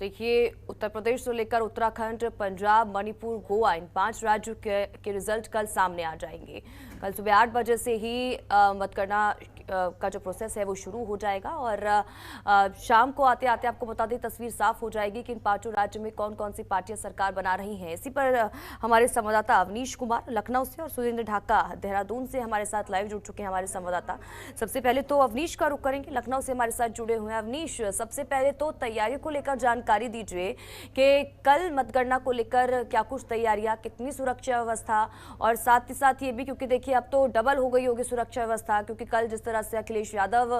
देखिए, उत्तर प्रदेश से लेकर उत्तराखंड, पंजाब, मणिपुर, गोवा इन 5 राज्यों के रिजल्ट कल सामने आ जाएंगे। कल सुबह 8 बजे से ही मतगणना का जो प्रोसेस है वो शुरू हो जाएगा और शाम को आते आते आपको बता दें तस्वीर साफ हो जाएगी कि इन 5 राज्यों में कौन कौन सी पार्टियां सरकार बना रही हैं। इसी पर हमारे संवाददाता अवनीश कुमार लखनऊ से और सुरेंद्र ढाका देहरादून से हमारे साथ लाइव जुड़ चुके हैं हमारे संवाददाता। सबसे पहले तो अवनीश का रुख करेंगे, लखनऊ से हमारे साथ जुड़े हुए हैं। अवनीश, सबसे पहले तो तैयारियों को लेकर जानकारी दीजिए कि कल मतगणना को लेकर क्या कुछ तैयारियां, कितनी सुरक्षा व्यवस्था, और साथ ही साथ ये भी क्योंकि देखिए अब तो डबल हो गई होगी सुरक्षा व्यवस्था, क्योंकि कल जिस तरह से अखिलेश यादव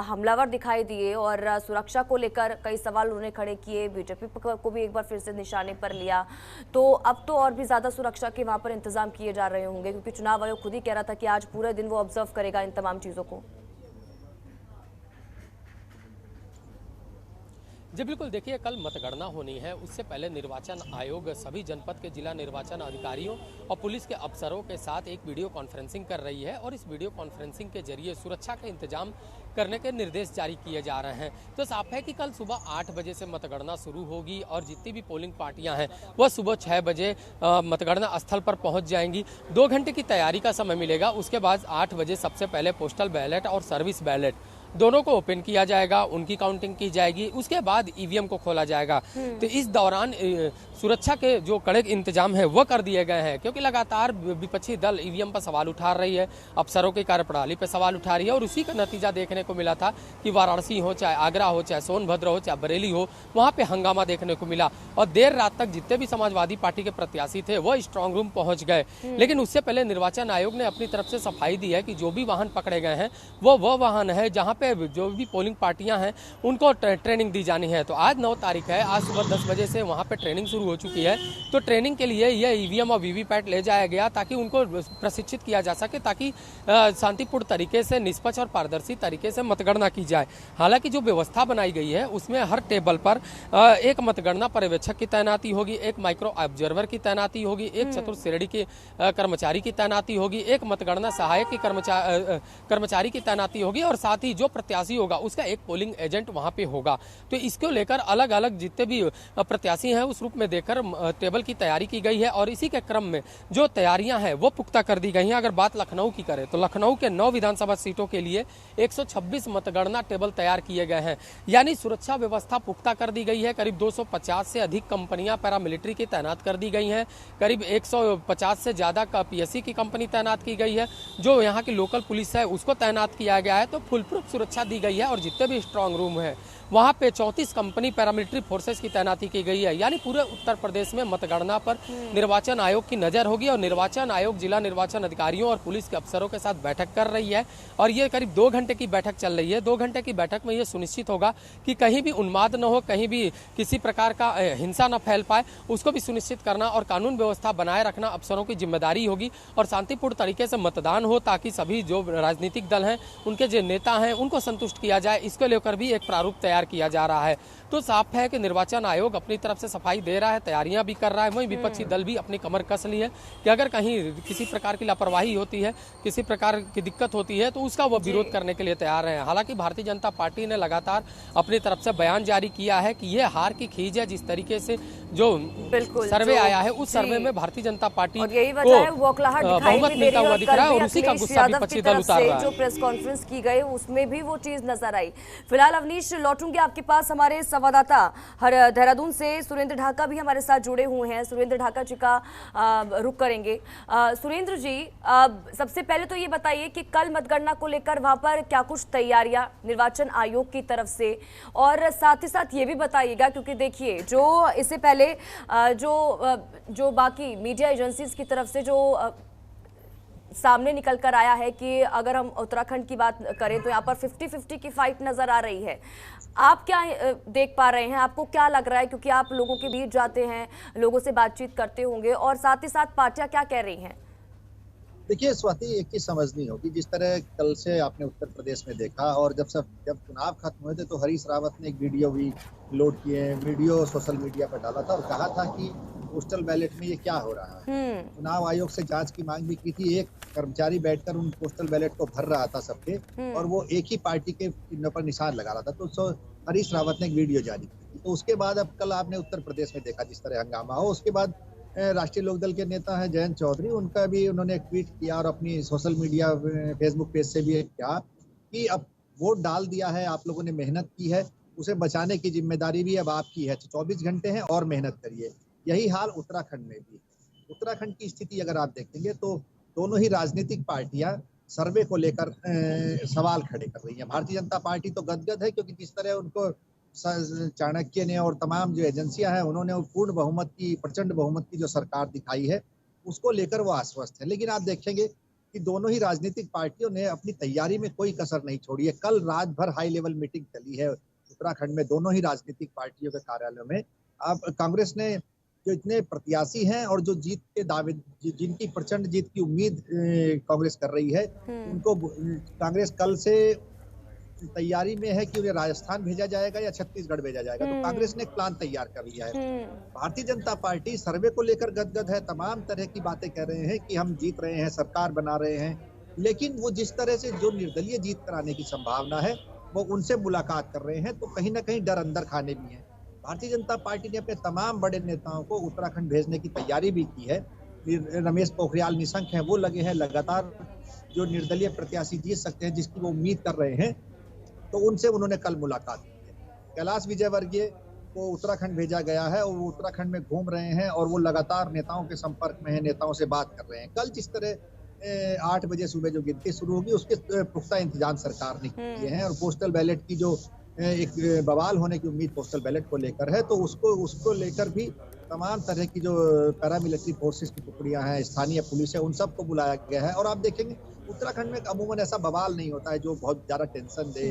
हमलावर दिखाई दिए और सुरक्षा को लेकर कई सवाल उन्होंने खड़े किए, बीजेपी को भी एक बार फिर से निशाने पर लिया, तो अब तो और भी ज्यादा सुरक्षा के वहां पर इंतजाम किए जा रहे होंगे, क्योंकि चुनाव आयोग खुद ही कह रहा था कि आज पूरे दिन वो ऑब्जर्व करेगा इन तमाम चीजों को। जी बिल्कुल, देखिए कल मतगणना होनी है, उससे पहले निर्वाचन आयोग सभी जनपद के जिला निर्वाचन अधिकारियों और पुलिस के अफसरों के साथ एक वीडियो कॉन्फ्रेंसिंग कर रही है और इस वीडियो कॉन्फ्रेंसिंग के जरिए सुरक्षा का इंतजाम करने के निर्देश जारी किए जा रहे हैं। तो साफ है कि कल सुबह 8 बजे से मतगणना शुरू होगी और जितनी भी पोलिंग पार्टियां हैं वह सुबह 6 बजे मतगणना स्थल पर पहुंच जाएंगी। 2 घंटे की तैयारी का समय मिलेगा। उसके बाद 8 बजे सबसे पहले पोस्टल बैलेट और सर्विस बैलेट दोनों को ओपन किया जाएगा, उनकी काउंटिंग की जाएगी, उसके बाद ईवीएम को खोला जाएगा। तो इस दौरान सुरक्षा के जो कड़े इंतजाम है वो कर दिए गए हैं, क्योंकि लगातार विपक्षी दल ईवीएम पर सवाल उठा रही है, अफसरों की कार्यप्रणाली पर सवाल उठा रही है और उसी का नतीजा देखने को मिला था कि वाराणसी हो, चाहे आगरा हो, चाहे सोनभद्र हो, चाहे बरेली हो, वहाँ पे हंगामा देखने को मिला और देर रात तक जितने भी समाजवादी पार्टी के प्रत्याशी थे वो स्ट्रांग रूम पहुंच गए। लेकिन उससे पहले निर्वाचन आयोग ने अपनी तरफ से सफाई दी है कि जो भी वाहन पकड़े गए हैं वो वाहन है जहाँ पे जो भी पोलिंग पार्टियां हैं उनको ट्रेनिंग दी जानी है। तो आज 9 तारीख है, आज सुबह 10 बजे से वहां पे ट्रेनिंग शुरू हो चुकी है। तो ट्रेनिंग के लिए यह ईवीएम और वीवीपैट ले जाया गया ताकि उनको प्रशिक्षित किया जा सके, ताकि शांतिपूर्ण तरीके से, निष्पक्ष और पारदर्शी तरीके से मतगणना की जाए। हालांकि जो व्यवस्था बनाई गई है उसमें हर टेबल पर एक मतगणना पर्यवेक्षक की तैनाती होगी, एक माइक्रो ऑब्जर्वर की तैनाती होगी, एक चतुर्थ श्रेणी के कर्मचारी की तैनाती होगी, एक मतगणना सहायक की कर्मचारी की तैनाती होगी और साथ ही जो प्रत्याशी होगा उसका एक पोलिंग एजेंट वहां पे होगा। तो इसको लेकर अलग अलग जितने भी प्रत्याशी हैं उस रूप में देखकर टेबल की तैयारी की गई है और इसी के क्रम में जो तैयारियां हैं वो पुख्ता कर दी गई हैं। अगर बात लखनऊ की करें तो लखनऊ के 9 विधानसभा सीटों के लिए 126 मतगणना टेबल तैयार किए गए हैं, यानी सुरक्षा व्यवस्था पुख्ता कर दी गई है। करीब 250 से अधिक कंपनियां पैरामिलिट्री की तैनात कर दी गई हैं, करीब 150 से ज्यादा पीएससी की कंपनी तैनात की गई है, जो यहाँ की लोकल पुलिस है उसको तैनात किया गया है। तो फुल प्रूफ सुरक्षा दी गई है और जितने भी स्ट्रांग रूम है वहां पे 34 कंपनी पैरामिलिट्री फोर्सेस की तैनाती की गई है। यानी पूरे उत्तर प्रदेश में मतगणना पर निर्वाचन आयोग की नजर होगी और निर्वाचन आयोग जिला निर्वाचन अधिकारियों और पुलिस के अफसरों के साथ बैठक कर रही है और ये करीब 2 घंटे की बैठक चल रही है। 2 घंटे की बैठक में ये सुनिश्चित होगा कि कहीं भी उन्माद न हो, कहीं भी किसी प्रकार का हिंसा न फैल पाए, उसको भी सुनिश्चित करना और कानून व्यवस्था बनाए रखना अफसरों की जिम्मेदारी होगी और शांतिपूर्ण तरीके से मतदान हो ताकि सभी जो राजनीतिक दल हैं, उनके जो नेता हैं, उनको संतुष्ट किया जाए। इसको लेकर भी एक प्रारूप तैयार किया जा रहा है। तो साफ है कि निर्वाचन आयोग अपनी तरफ से सफाई दे रहा है, तैयारियां भी कर रहा है, वहीं विपक्षी दल भी अपनी कमर कस ली है कि अगर कहीं किसी प्रकार की लापरवाही होती है, किसी प्रकार की दिक्कत होती है तो उसका वो विरोध करने के लिए तैयार है। हालांकि भारतीय जनता पार्टी ने लगातार अपनी तरफ से बयान जारी किया है कि यह हार की खींच है। जिस तरीके से जो सर्वे आया है उस सर्वे में भारतीय जनता पार्टी को बहुमत मिलता हुआ दिख रहा है और उसी का गुस्सा विपक्षी दल उतार रहा है। जो प्रेस कॉन्फ्रेंस की गई उसमें भी वो चीज नजर आई। फिलहाल अवनीश, लौटूंगी आपके पास। हमारे संवाददाता देहरादून से सुरेंद्र ढाका भी हमारे साथ जुड़े हुए हैं, सुरेंद्र ढाका जी का रुख करेंगे। सुरेंद्र जी, सबसे पहले तो ये बताइए कि कल मतगणना को लेकर वहां पर क्या कुछ तैयारियां निर्वाचन आयोग की तरफ से, और साथ ही साथ ये भी बताइएगा क्योंकि देखिए जो इससे पहले जो बाकी मीडिया एजेंसीज की तरफ से जो सामने निकल कर आया है कि अगर हम उत्तराखंड की बात करें तो यहाँ पर 50-50 की फाइट नजर आ रही है। आप क्या देख पा रहे हैं, आपको क्या लग रहा है, क्योंकि आप लोगों के बीच जाते हैं, लोगों से बातचीत करते होंगे, और साथ ही साथ पार्टियां क्या कह रही हैं? देखिए स्वाति, एक चीज समझनी होगी, जिस तरह कल से आपने उत्तर प्रदेश में देखा और जब चुनाव खत्म हुए थे तो हरीश रावत ने एक वीडियो भी लोड किए, वीडियो सोशल मीडिया पर डाला था और कहा था कि पोस्टल बैलेट में ये क्या हो रहा है। चुनाव आयोग से जांच की मांग भी की थी। एक कर्मचारी बैठकर उन पोस्टल बैलेट को भर रहा था सबके और वो एक ही पार्टी के चिन्हों पर निशान लगा रहा था। तो हरीश रावत ने एक वीडियो जारी की। तो उसके बाद अब कल आपने उत्तर प्रदेश में देखा जिस तरह हंगामा हो, उसके बाद राष्ट्रीय लोकदल के नेता हैं जयंत चौधरी, उनका भी उन्होंने एक ट्वीट किया और अपनी सोशल मीडिया फेसबुक पेज से भी किया कि अब वोट डाल दिया है, आप लोगों ने मेहनत की है, उसे बचाने की जिम्मेदारी भी अब आपकी है। 24 घंटे हैं और मेहनत करिए। यही हाल उत्तराखंड में भी। उत्तराखंड की स्थिति अगर आप देखेंगे तो दोनों ही राजनीतिक पार्टियां सर्वे को लेकर सवाल खड़े कर रही हैं। भारतीय जनता पार्टी तो गदगद है, क्योंकि जिस तरह उनको चाणक्य ने और तमाम जो एजेंसियां हैं उन्होंने पूर्ण बहुमत की, प्रचंड बहुमत की जो सरकार दिखाई है, उसको लेकर वो आश्वस्त है। लेकिन आप देखेंगे कि दोनों ही राजनीतिक पार्टियों ने अपनी तैयारी में कोई कसर नहीं छोड़ी है। कल रात भर हाई लेवल मीटिंग चली है उत्तराखंड में दोनों ही राजनीतिक पार्टियों के कार्यालयों में। अब कांग्रेस ने जो इतने प्रत्याशी हैं और जो जीत के दावे, जिनकी प्रचंड जीत की उम्मीद कांग्रेस कर रही है, उनको कांग्रेस कल से तैयारी में है कि उन्हें राजस्थान भेजा जाएगा या छत्तीसगढ़ भेजा जाएगा। तो कांग्रेस ने एक प्लान तैयार कर लिया है। भारतीय जनता पार्टी सर्वे को लेकर गदगद है, तमाम तरह की बातें कह रहे हैं कि हम जीत रहे हैं, सरकार बना रहे हैं, लेकिन वो जिस तरह से जो निर्दलीय जीत कराने की संभावना है, वो उनसे मुलाकात कर रहे हैं, तो कहीं ना कहीं डर अंदर खाने भी है। भारतीय जनता पार्टी ने अपने तमाम बड़े नेताओं को उत्तराखंड भेजने की तैयारी भी की है। रमेश पोखरियाल निशंक हैं, वो लगे हैं लगातार जो निर्दलीय प्रत्याशी जीत सकते हैं, जिसकी वो उम्मीद कर रहे हैं, तो उनसे उन्होंने कल मुलाकात की है। कैलाश विजयवर्गीय को उत्तराखंड भेजा गया है और वो उत्तराखंड में घूम रहे हैं और वो लगातार नेताओं के संपर्क में है, नेताओं से बात कर रहे हैं। कल जिस तरह 8 बजे सुबह जो गिनती शुरू होगी, उसके पुख्ता इंतजाम सरकार ने किए हैं और पोस्टल बैलेट की जो एक बवाल होने की उम्मीद पोस्टल बैलेट को लेकर है, तो उसको लेकर भी तमाम तरह की जो पैरामिलिट्री फोर्सेस की टुकड़ियां हैं, स्थानीय पुलिस है, उन सबको बुलाया गया है। और आप देखेंगे उत्तराखंड में अमूमन ऐसा बवाल नहीं होता है जो बहुत ज्यादा टेंशन दे,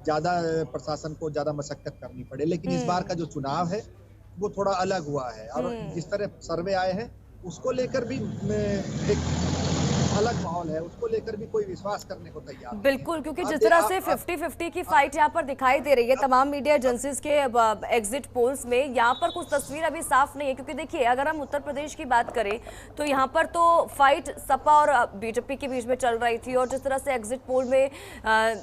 ज्यादा प्रशासन को ज्यादा मशक्कत करनी पड़े। लेकिन इस बार का जो चुनाव है वो थोड़ा अलग हुआ है और जिस तरह सर्वे आए हैं उसको लेकर भी एक अलग माहौल है, उसको लेकर भी कोई विश्वास करने को तैयार बिल्कुल, क्योंकि जिस तरह से 50-50 की फाइट यहाँ पर दिखाई दे रही है तमाम मीडिया एजेंसीज के एग्जिट पोल्स में, यहाँ पर कुछ तस्वीर अभी साफ नहीं है। क्योंकि देखिए, अगर हम उत्तर प्रदेश की बात करें तो यहाँ पर तो फाइट सपा और बीजेपी के बीच में चल रही थी और जिस तरह से एग्जिट पोल में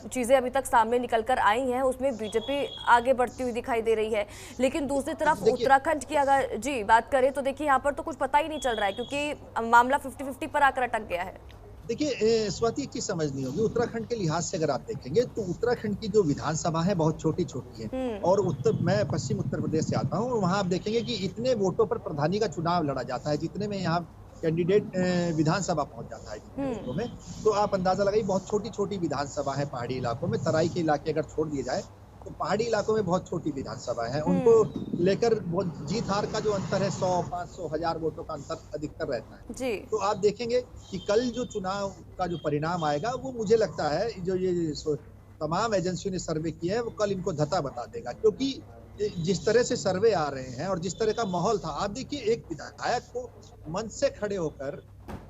चीजें अभी तक सामने निकल कर आई हैं उसमें बीजेपी आगे बढ़ती हुई दिखाई दे रही है। लेकिन दूसरी तरफ उत्तराखंड की अगर जी बात करें तो देखिए यहाँ पर तो कुछ पता ही नहीं चल रहा है, क्योंकि मामला 50-50 पर आकर अटक गया है। देखिए स्वाति, एक चीज समझनी होगी, उत्तराखंड के लिहाज से अगर आप देखेंगे तो उत्तराखंड की जो विधानसभा है बहुत छोटी छोटी है और मैं पश्चिम उत्तर प्रदेश से आता हूँ, वहां आप देखेंगे कि इतने वोटों पर प्रधानी का चुनाव लड़ा जाता है जितने में यहाँ कैंडिडेट विधानसभा पहुंच जाता है जितने वोटों में। तो आप अंदाजा लगाइए, बहुत छोटी छोटी विधानसभा है पहाड़ी इलाकों में। तराई के इलाके अगर छोड़ दिए जाए तो पहाड़ी इलाकों में बहुत छोटी विधानसभा है, उनको लेकर बहुत जीत हार का जो अंतर है 100, 500, 1000 वोटों का अंतर अधिकतर रहता है जी। तो आप देखेंगे कि कल जो चुनाव का जो परिणाम आएगा वो मुझे लगता है जो ये तमाम एजेंसियों ने सर्वे किया है वो कल इनको धता बता देगा, क्योंकि जिस तरह से सर्वे आ रहे हैं और जिस तरह का माहौल था। आप देखिए, एक विधायक को मंच से खड़े होकर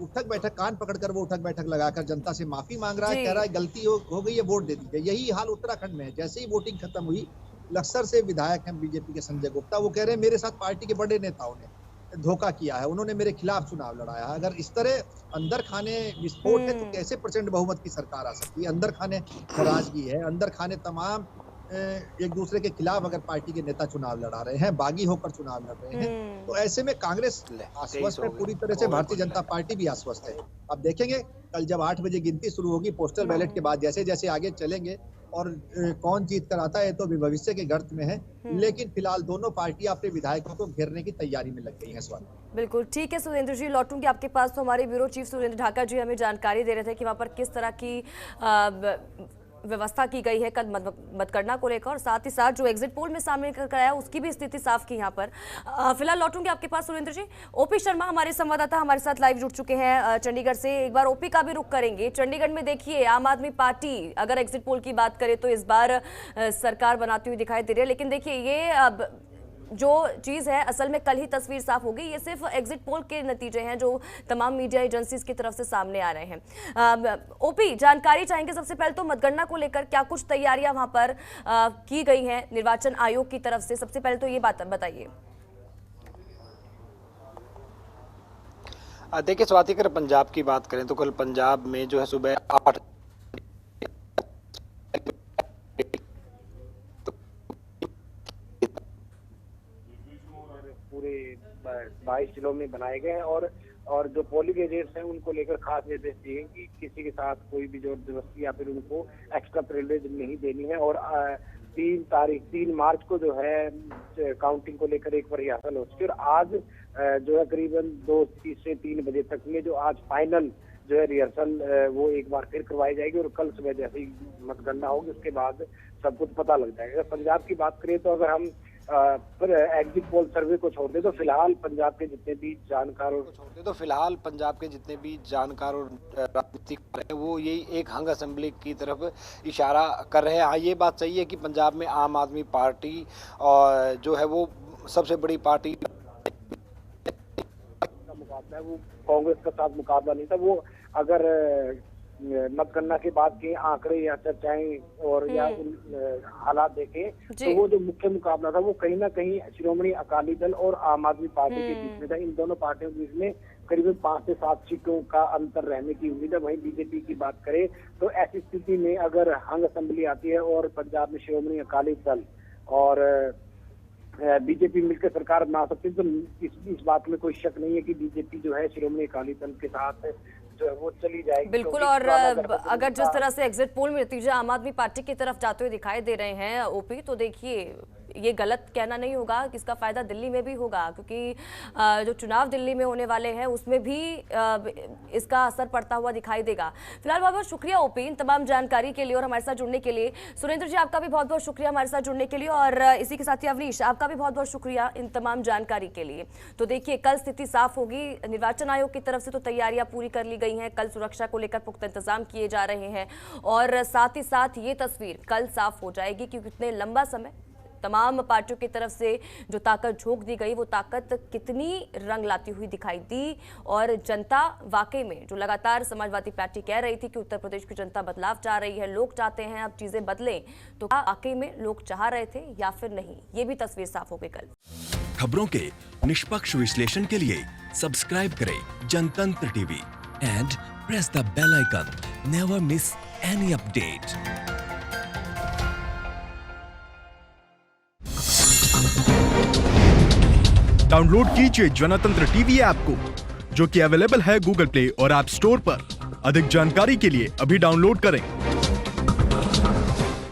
उठक बैठक, कान पकड़कर वो उठक बैठक लगाकर जनता से माफी मांग रहा है, कह रहा है गलती हो गई है, वोट दे दीजिए। यही हाल उत्तराखंड में है। जैसे ही वोटिंग खत्म हुई, लक्सर से विधायक हैं बीजेपी के संजय गुप्ता, वो कह रहे हैं मेरे साथ पार्टी के बड़े नेताओं ने धोखा किया है, उन्होंने मेरे खिलाफ चुनाव लड़ाया। अगर इस तरह अंदर खाने विस्फोट है तो कैसे प्रचंड बहुमत की सरकार आ सकती है? अंदर खाने नाराजगी है, अंदर खाने तमाम एक दूसरे के खिलाफ अगर पार्टी के नेता चुनाव लड़ा रहे हैं, बागी होकर चुनाव लड़ रहे हैं, तो ऐसे में कांग्रेस आश्वस्त है पूरी तरह से, भारतीय जनता पार्टी भी आश्वस्त है। अब देखेंगे कल जब 8 बजे गिनती शुरू होगी पोस्टल बैलेट के बाद जैसे जैसे आगे चलेंगे और कौन जीत कर आता है तो अभी भविष्य के गर्त में है। लेकिन फिलहाल दोनों पार्टियां अपने विधायकों को घेरने की तैयारी में लग गई हैं। स्वागत। बिल्कुल ठीक है सुरेंद्र जी, लौटूंगी आपके पास। तो हमारे ब्यूरो चीफ सुरेंद्र ढाका जी हमें जानकारी दे रहे थे कि वहाँ पर किस तरह की व्यवस्था की गई है कल मतगणना को लेकर, और साथ ही साथ जो एग्जिट पोल में सामने कर आया उसकी भी स्थिति साफ की यहाँ पर। फिलहाल लौटूंगे आपके पास सुरेंद्र जी। ओपी शर्मा हमारे संवाददाता हमारे साथ लाइव जुड़ चुके हैं चंडीगढ़ से। एक बार ओपी का भी रुख करेंगे। चंडीगढ़ में देखिए, आम आदमी पार्टी अगर एग्जिट पोल की बात करें तो इस बार सरकार बनाती हुई दिखाई दे रही है, लेकिन देखिए ये जो चीज़ है असल में कल ही तस्वीर साफ हो गई। ये सिर्फ एग्जिट पोल के नतीजे हैं जो तमाम मीडिया एजेंसीज की तरफ से सामने आ रहे हैं। ओपी, जानकारी चाहेंगे सबसे पहले तो मतगणना को लेकर क्या कुछ तैयारियां वहां पर की गई हैं निर्वाचन आयोग की तरफ से? सबसे पहले तो ये बात बताइए। देखिए स्वाति, अगर पंजाब की बात करें तो कल पंजाब में जो है सुबह 8 जी पूरे 22 जिलों में बनाए गए हैं और जो पोलिंग एजेंट्स हैं उनको लेकर खास निर्देश दिए हैं कि किसी के साथ कोई भी जबरदस्ती या फिर उनको एक्स्ट्रा प्रिविलेज नहीं देनी है। और 3 मार्च को जो है काउंटिंग को लेकर एक बार रिहर्सल हो चुकी है और आज जो है करीबन 2:30 से 3 बजे तक में जो आज फाइनल जो है रिहर्सल वो एक बार फिर करवाई जाएगी और कल सुबह जैसे ही मतगणना होगी उसके बाद सब कुछ पता लग जाएगा। अगर पंजाब की बात करें तो अगर हम पर एग्जिट पोल सर्वे को छोड़ दे तो फिलहाल पंजाब के जितने भी जानकार और राजनीतिक हैं वो यही एक हंग असेंबली की तरफ इशारा कर रहे हैं। हाँ, ये बात सही है कि पंजाब में आम आदमी पार्टी और जो है वो सबसे बड़ी पार्टी का मुकाबला है, वो कांग्रेस के साथ मुकाबला नहीं था। वो अगर मतगणना के बाद के आंकड़े या चर्चाएं और या हालात देखें तो वो जो मुख्य मुकाबला था वो कहीं ना कहीं श्रोमणी अकाली दल और आम आदमी पार्टी के बीच में था। इन दोनों पार्टियों के बीच में करीबन 5 से 7 सीटों का अंतर रहने की उम्मीद है। वहीं बीजेपी की बात करें तो ऐसी स्थिति में अगर हंग असेंबली आती है और पंजाब में श्रोमणी अकाली दल और बीजेपी मिलकर सरकार बना सकती है तो इस बात में कोई शक नहीं है कि बीजेपी जो है श्रोमणी अकाली दल के साथ जो है वो चली जाएगी। बिल्कुल। और अगर जिस तरह से एग्जिट पोल में नतीजा आम आदमी पार्टी की तरफ जाते हुए दिखाई दे रहे हैं ओपी, तो देखिए ये गलत कहना नहीं होगा कि इसका फायदा दिल्ली में भी होगा, क्योंकि जो चुनाव दिल्ली में होने वाले हैं उसमें भी इसका असर पड़ता हुआ दिखाई देगा। फिलहाल बहुत बहुत शुक्रिया ओपी इन तमाम जानकारी के लिए और हमारे साथ जुड़ने के लिए। सुरेंद्र जी आपका भी बहुत बहुत शुक्रिया हमारे साथ जुड़ने के लिए और इसी के साथ ही अवनीश आपका भी बहुत बहुत शुक्रिया इन तमाम जानकारी के लिए। तो देखिए कल स्थिति साफ होगी। निर्वाचन आयोग की तरफ से तो तैयारियां पूरी कर ली गई हैं, कल सुरक्षा को लेकर पुख्ता इंतजाम किए जा रहे हैं और साथ ही साथ ये तस्वीर कल साफ हो जाएगी कि कितने लंबा समय तमाम पार्टियों की तरफ से जो ताकत झोंक दी गई वो ताकत कितनी रंग लाती हुई दिखाई दी और जनता वाकई में जो लगातार समाजवादी पार्टी कह रही थी कि उत्तर प्रदेश की जनता बदलाव चाह रही है, लोग चाहते हैं अब चीजें बदलें, तो वाकई में लोग चाह रहे थे या फिर नहीं, ये भी तस्वीर साफ हो गई कल। खबरों के निष्पक्ष विश्लेषण के लिए सब्सक्राइब करें Jantantra TV and press the bell icon. Never miss any update. Download कीजिए जनतंत्र टीवी ऐप को, जो कि अवेलेबल है गूगल प्ले और ऐप स्टोर पर। अधिक जानकारी के लिए अभी डाउनलोड करें।